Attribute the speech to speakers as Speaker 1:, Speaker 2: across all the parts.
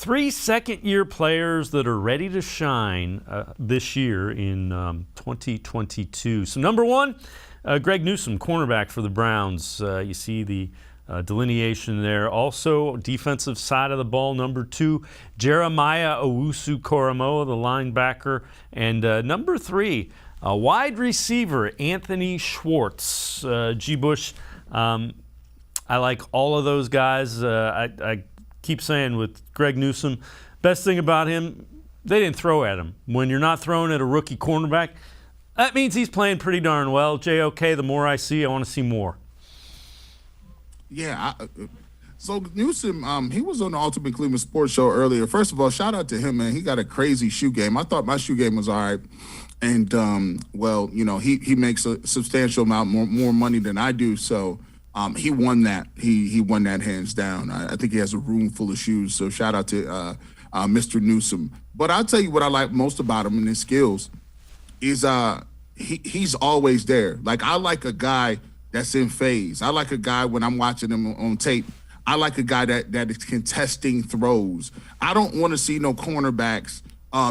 Speaker 1: Three second-year players that are ready to shine this year in 2022. So number one, Greg Newsome, cornerback for the Browns. You see the delineation there. Also, defensive side of the ball, number two, Jeremiah Owusu-Koramoah, the linebacker. And number three, wide receiver, Anthony Schwartz. G. Bush, I like all of those guys. I keep saying with Greg Newsome, best thing about him, they didn't throw at him. When you're not throwing at a rookie cornerback, that means he's playing pretty darn well. JOK, the more I see, I want to see more.
Speaker 2: Yeah, so Newsome, he was on the Ultimate Cleveland Sports Show earlier. First of all, shout out to him, man. He got a crazy shoe game. I thought my shoe game was all right. And, well, you know, he makes a substantial amount more money than I do, so he won that. He won that hands down. I think he has a room full of shoes, so shout out to Mr. Newsome. But I'll tell you what I like most about him and his skills is he's always there. Like, I like a guy that's in phase. I like a guy when I'm watching him on tape. I like a guy that is contesting throws. I don't want to see no cornerbacks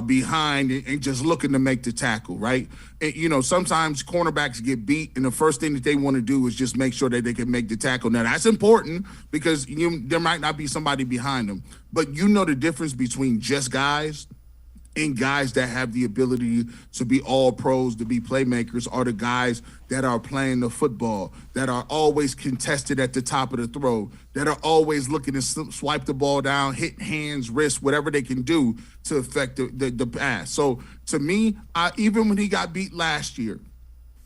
Speaker 2: behind and just looking to make the tackle, right? And, you know, sometimes cornerbacks get beat, and the first thing that they want to do is just make sure that they can make the tackle. Now, that's important because there might not be somebody behind them. But you know the difference between just guys and guys that have the ability to be all pros, to be playmakers, are the guys that are playing the football, that are always contested at the top of the throw, that are always looking to swipe the ball down, hit hands, wrists, whatever they can do to affect the pass. So to me, even when he got beat last year,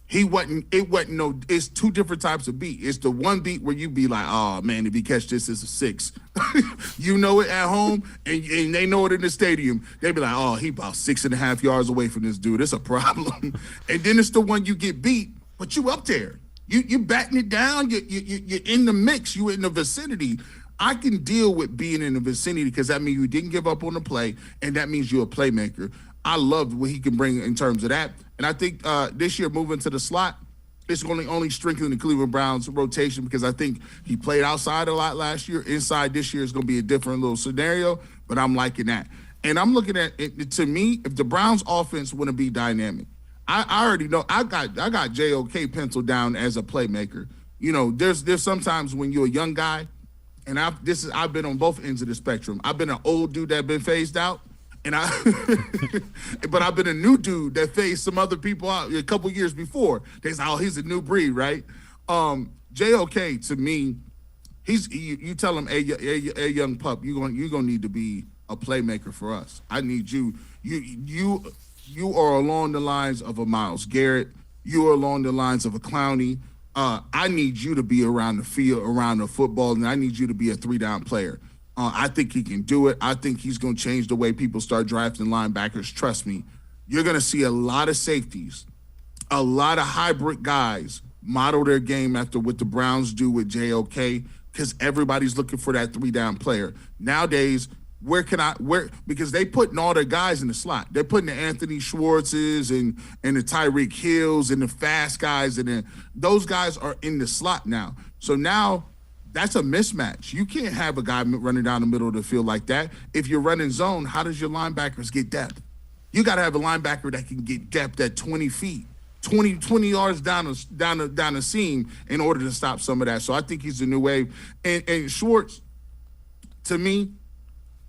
Speaker 2: it's two different types of beat. It's the one beat where you be like, oh man, if you catch this, it's a 6. You know it at home, and they know it in the stadium. They be like, oh, he about 6.5 yards away from this dude. It's a problem. And then it's the one you get beat, but you up there. You batting it down. You're in the mix. You in the vicinity. I can deal with being in the vicinity because that means you didn't give up on the play, and that means you're a playmaker. I love what he can bring in terms of that. And I think this year moving to the slot, it's going to only strengthen the Cleveland Browns rotation because I think he played outside a lot last year. Inside this year is going to be a different little scenario, but I'm liking that. And I'm looking at it, to me, if the Browns offense want to be dynamic, I already know I got JOK penciled down as a playmaker. You know, there's sometimes when you're a young guy, and I've been on both ends of the spectrum. I've been an old dude that been phased out. But I've been a new dude that phased some other people out a couple years before. They say, oh, he's a new breed, right? JOK, to me, you tell him, hey, young pup, you're gonna need to be a playmaker for us. I need you. You are along the lines of a Myles Garrett. You are along the lines of a Clowney. I need you to be around the field, around the football, and I need you to be a 3-down player. I think he can do it. I think he's going to change the way people start drafting linebackers. Trust me. You're going to see a lot of safeties, a lot of hybrid guys model their game after what the Browns do with JOK because everybody's looking for that 3-down player. Nowadays, because they putting all their guys in the slot. They're putting the Anthony Schwartzes and the Tyreek Hills and the fast guys, and those guys are in the slot now. So now that's a mismatch. You can't have a guy running down the middle of the field like that. If you're running zone, how does your linebackers get depth? You got to have a linebacker that can get depth at 20 feet, 20 yards down the seam in order to stop some of that. So I think he's a new wave. And Schwartz, to me,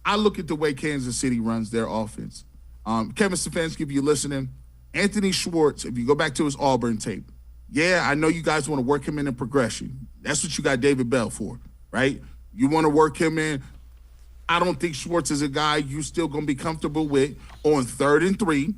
Speaker 2: I look at the way Kansas City runs their offense. Kevin Stefanski, if you're listening, Anthony Schwartz, if you go back to his Auburn tape, yeah, I know you guys want to work him in a progression. That's what you got David Bell for, right? You want to work him in. I don't think Schwartz is a guy you still going to be comfortable with on 3rd and 3,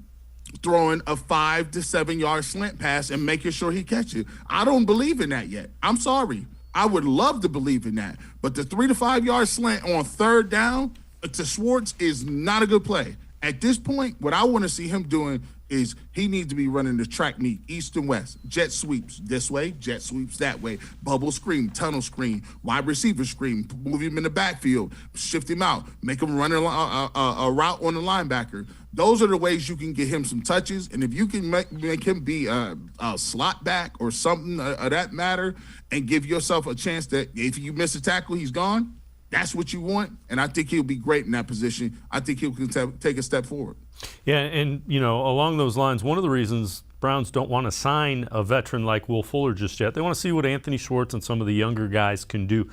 Speaker 2: throwing a 5 to 7 yard slant pass and making sure he catches it. I don't believe in that yet. I'm sorry. I would love to believe in that. But the 3 to 5 yard slant on 3rd down to Schwartz is not a good play. At this point, what I want to see him doing is he needs to be running the track meet, east and west, jet sweeps this way, jet sweeps that way, bubble screen, tunnel screen, wide receiver screen, move him in the backfield, shift him out, make him run a route on the linebacker. Those are the ways you can get him some touches, and if you can make him be a slot back or something of that matter and give yourself a chance that if you miss a tackle, he's gone, that's what you want, and I think he'll be great in that position. I think he'll take a step forward.
Speaker 1: Yeah, and along those lines, one of the reasons Browns don't want to sign a veteran like Will Fuller just yet, they want to see what Anthony Schwartz and some of the younger guys can do.